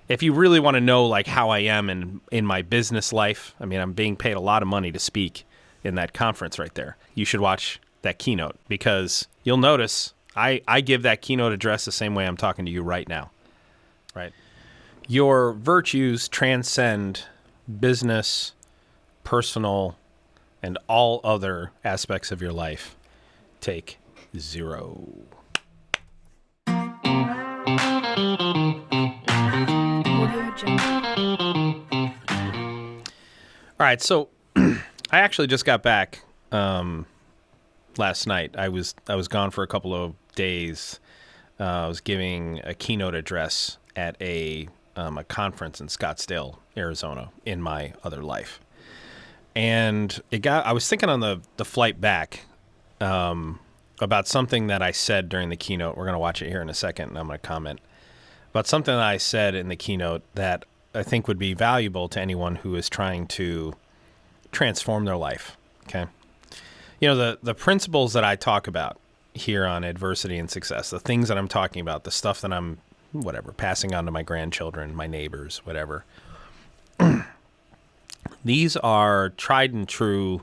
if you really want to know like how I am in my business life, I mean, I'm being paid a lot of money to speak in that conference right there. You should watch that keynote because you'll notice I give that keynote address the same way I'm talking to you right now, right? Your virtues transcend business, personal, and all other aspects of your life. Take 0. All right, so I actually just got back last night. I was gone for a couple of days. I was giving a keynote address at a conference in Scottsdale, Arizona, in my other life, and I was thinking on the flight back about something that I said during the keynote. We're going to watch it here in a second, and I'm going to comment about something that I said in the keynote that I think would be valuable to anyone who is trying to transform their life. Okay. You know, the principles that I talk about here on adversity and success, the things that I'm talking about, the stuff that I'm, passing on to my grandchildren, my neighbors, whatever. These are tried and true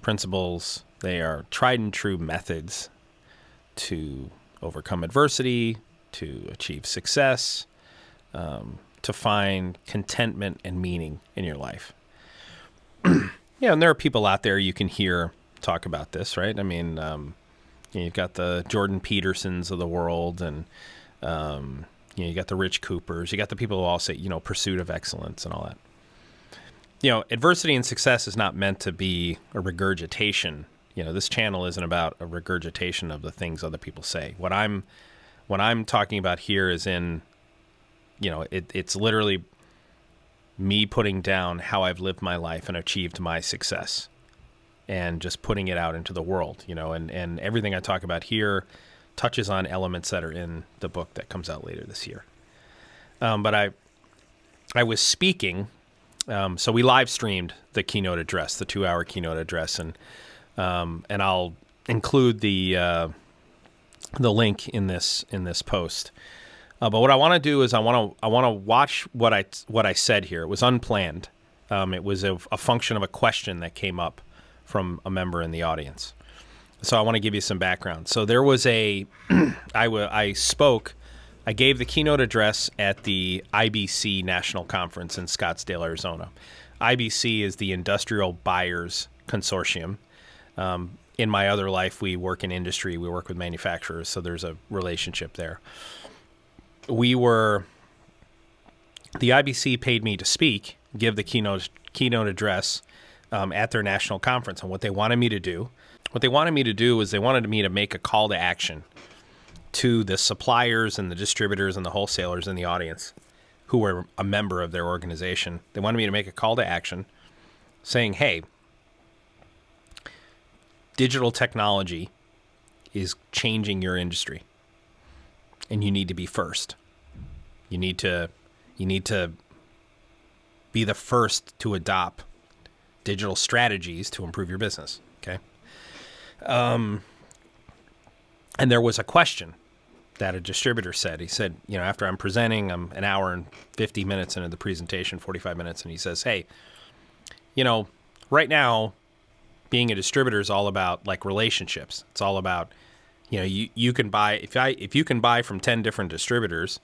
principles. They are tried and true methods to overcome adversity, to achieve success, to find contentment and meaning in your life. And there are people out there you can hear talk about this, right? I mean, you've got the Jordan Petersons of the world, and you got the Rich Coopers. You got the people who all say, pursuit of excellence and all that. Adversity and success is not meant to be a regurgitation. This channel isn't about a regurgitation of the things other people say. What I'm talking about here is it's literally me putting down how I've lived my life and achieved my success and just putting it out into the world, and everything I talk about here touches on elements that are in the book that comes out later this year. But I was speaking, so we live streamed the keynote address, the 2-hour keynote address, and I'll include the link in this post. But what I want to do is I want to watch what I said here. It was unplanned. It was a function of a question that came up from a member in the audience. So I want to give you some background. So there was I gave the keynote address at the IBC National Conference in Scottsdale, Arizona. IBC is the Industrial Buyers Consortium. In my other life, we work in industry. We work with manufacturers, so there's a relationship there. The IBC paid me to speak, give the keynote address at their national conference. And what they wanted me to do is they wanted me to make a call to action to the suppliers and the distributors and the wholesalers in the audience who were a member of their organization. They wanted me to make a call to action saying, hey, digital technology is changing your industry, and you need to be first. You need to be the first to adopt digital strategies to improve your business. Okay. And there was a question that a distributor said. He said, after I'm presenting, I'm an hour and 50 minutes into the presentation, 45 minutes, and he says, hey, right now, being a distributor is all about like relationships. It's all about, you can buy, if you can buy from 10 different distributors,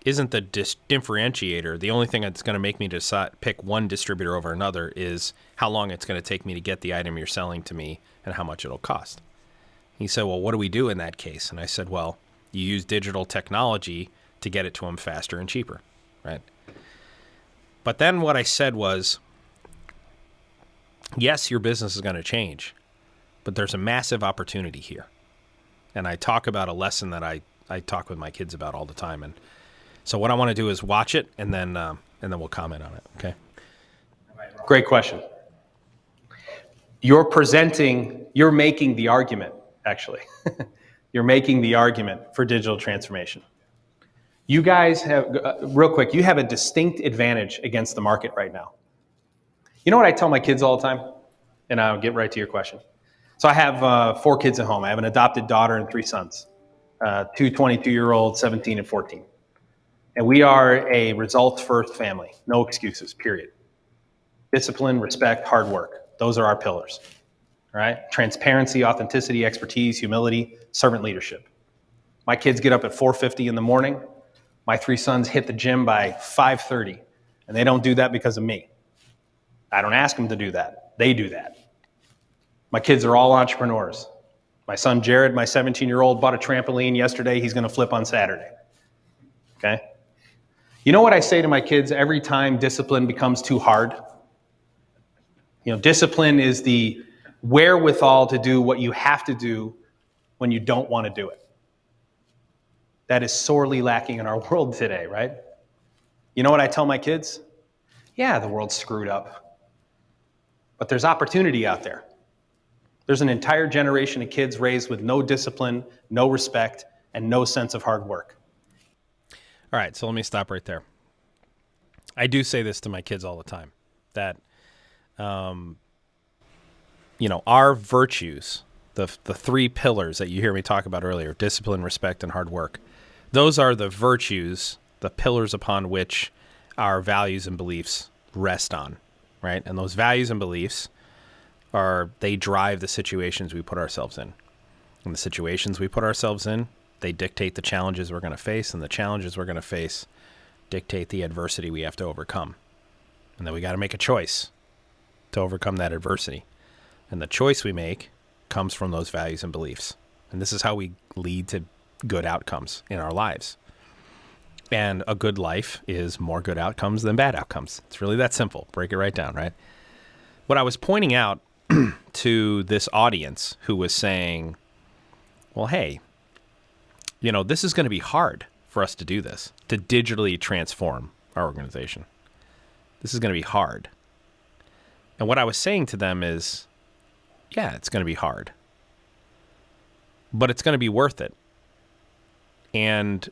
isn't the differentiator, the only thing that's going to make me decide pick one distributor over another is how long it's going to take me to get the item you're selling to me and how much it'll cost. He said, well, what do we do in that case? And I said, well, you use digital technology to get it to them faster and cheaper, right? But then what I said was, yes, your business is going to change, but there's a massive opportunity here. And I talk about a lesson that I talk with my kids about all the time. And so what I want to do is watch it, and then we'll comment on it. Okay. Great question. You're making the argument, actually. You're making the argument for digital transformation. You guys have, real quick, you have a distinct advantage against the market right now. You know what I tell my kids all the time? And I'll get right to your question. So I have 4 kids at home. I have an adopted daughter and 3 sons, 2 22-year-olds, 17 and 14. And we are a results-first family. No excuses, period. Discipline, respect, hard work. Those are our pillars. All right? Transparency, authenticity, expertise, humility, servant leadership. My kids get up at 4:50 in the morning. My 3 sons hit the gym by 5:30. And they don't do that because of me. I don't ask them to do that. They do that. My kids are all entrepreneurs. My son Jared, my 17-year-old, bought a trampoline yesterday. He's going to flip on Saturday. Okay? You know what I say to my kids every time discipline becomes too hard? Discipline is the wherewithal to do what you have to do when you don't want to do it. That is sorely lacking in our world today, right? You know what I tell my kids? Yeah, the world's screwed up, but there's opportunity out there. There's an entire generation of kids raised with no discipline, no respect, and no sense of hard work. All right, so let me stop right there. I do say this to my kids all the time, that our virtues, the 3 pillars that you hear me talk about earlier, discipline, respect, and hard work, those are the virtues, the pillars upon which our values and beliefs rest on, right? And those values and beliefs they drive the situations we put ourselves in. And the situations we put ourselves in, they dictate the challenges we're going to face, and the challenges we're going to face dictate the adversity we have to overcome. And then we got to make a choice to overcome that adversity. And the choice we make comes from those values and beliefs. And this is how we lead to good outcomes in our lives. And a good life is more good outcomes than bad outcomes. It's really that simple. Break it right down, right? What I was pointing out to this audience who was saying, well, hey, this is going to be hard for us to do this, to digitally transform our organization. This is going to be hard. And what I was saying to them is, yeah, it's going to be hard, but it's going to be worth it. And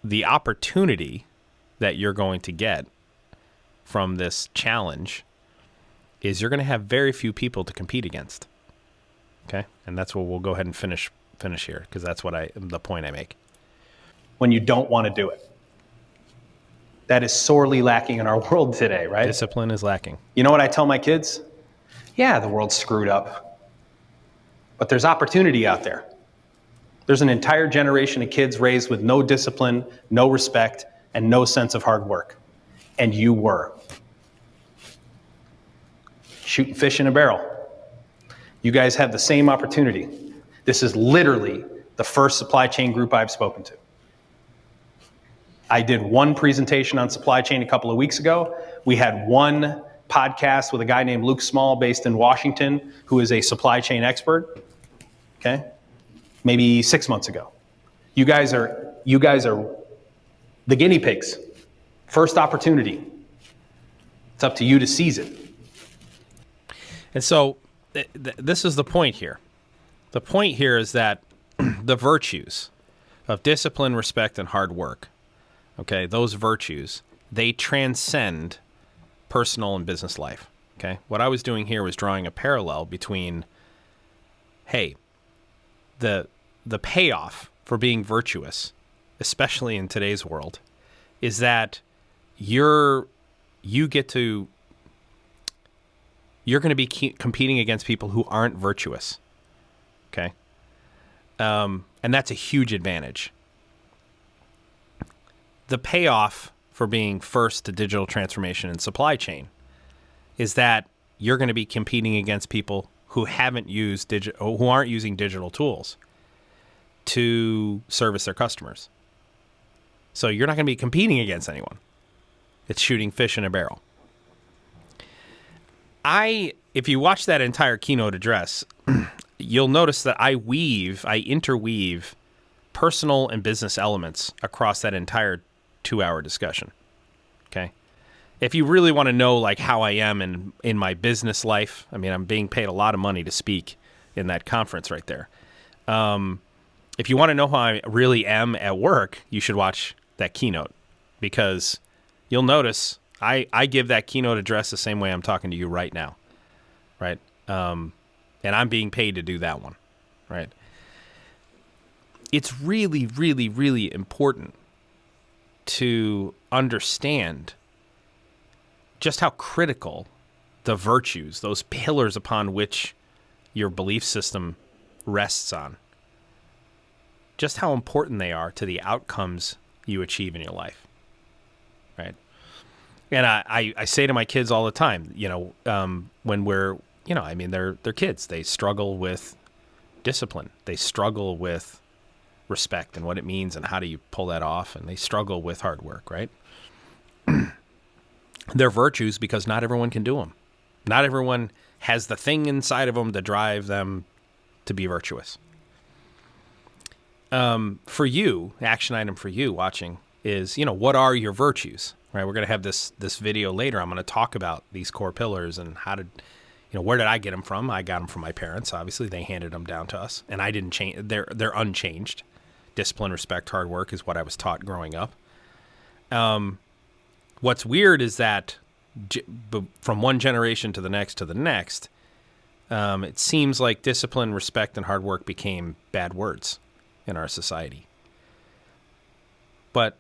the opportunity that you're going to get from this challenge is you're going to have very few people to compete against. Okay? And that's what we'll go ahead and finish here, because that's the point I make. When you don't want to do it. That is sorely lacking in our world today, right? Discipline is lacking. You know what I tell my kids? Yeah, the world's screwed up, but there's opportunity out there. There's an entire generation of kids raised with no discipline, no respect, and no sense of hard work. And you were. Shooting fish in a barrel. You guys have the same opportunity. This is literally the first supply chain group I've spoken to. I did one presentation on supply chain a couple of weeks ago. We had one podcast with a guy named Luke Small based in Washington, who is a supply chain expert. Okay? Maybe 6 months ago. You guys are the guinea pigs. First opportunity. It's up to you to seize it. And so this is the point here. The point here is that the virtues of discipline, respect, and hard work, okay, those virtues, they transcend personal and business life. Okay? What I was doing here was drawing a parallel between, hey, the payoff for being virtuous, especially in today's world, is that you're going to be competing against people who aren't virtuous. Okay? And that's a huge advantage. The payoff for being first to digital transformation and supply chain is that you're going to be competing against people who aren't using digital tools to service their customers. So you're not going to be competing against anyone. It's shooting fish in a barrel. If you watch that entire keynote address, you'll notice that I interweave personal and business elements across that entire 2-hour discussion. Okay? If you really want to know like how I am in my business life, I mean, I'm being paid a lot of money to speak in that conference right there. If you want to know how I really am at work, you should watch that keynote, because you'll notice I give that keynote address the same way I'm talking to you right now, right? And I'm being paid to do that one, right? It's really, really, really important to understand just how critical the virtues, those pillars upon which your belief system rests on, just how important they are to the outcomes you achieve in your life, right? And I say to my kids all the time, when we're, they're kids. They struggle with discipline. They struggle with respect and what it means and how do you pull that off. And they struggle with hard work, right? They're virtues because not everyone can do them. Not everyone has the thing inside of them to drive them to be virtuous. For you, action item for you watching is, what are your virtues, right? We're going to have this video later. I'm going to talk about these core pillars and how to, where did I get them from? I got them from my parents. Obviously, they handed them down to us, and I didn't change. They're unchanged. Discipline, respect, hard work is what I was taught growing up. What's weird is that from one generation to the next, it seems like discipline, respect, and hard work became bad words in our society. But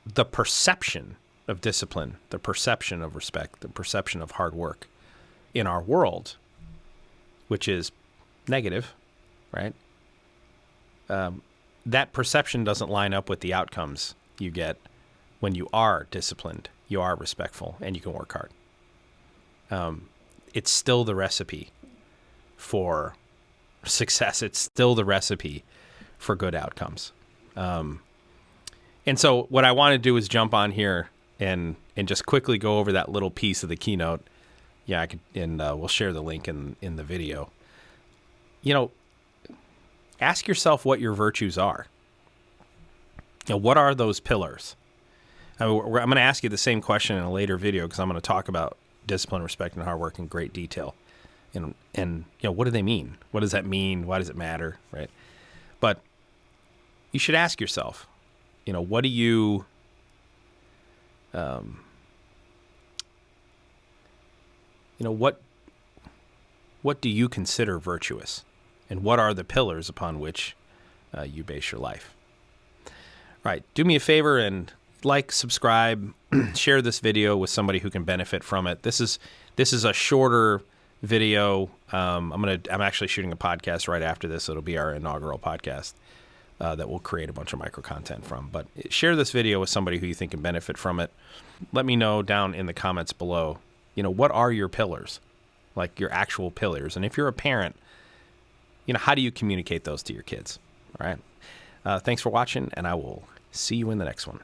the perception of discipline, the perception of respect, the perception of hard work in our world, which is negative, right? That perception doesn't line up with the outcomes you get when you are disciplined, you are respectful, and you can work hard. It's still the recipe for success. It's still the recipe for good outcomes. And so what I want to do is jump on here and just quickly go over that little piece of the keynote. Yeah, I could, and we'll share the link in the video. Ask yourself what your virtues are. What are those pillars? I'm going to ask you the same question in a later video because I'm going to talk about discipline, respect, and hard work in great detail. And what do they mean? What does that mean? Why does it matter? Right? But you should ask yourself, what do you, what do you consider virtuous? And what are the pillars upon which you base your life? All right, do me a favor and like, subscribe, share this video with somebody who can benefit from it. This is a shorter video. I'm actually shooting a podcast right after this. It'll be our inaugural podcast that we'll create a bunch of micro content from. But share this video with somebody who you think can benefit from it. Let me know down in the comments below, what are your pillars, like your actual pillars? And if you're a parent, how do you communicate those to your kids? All right. Thanks for watching, and I will see you in the next one.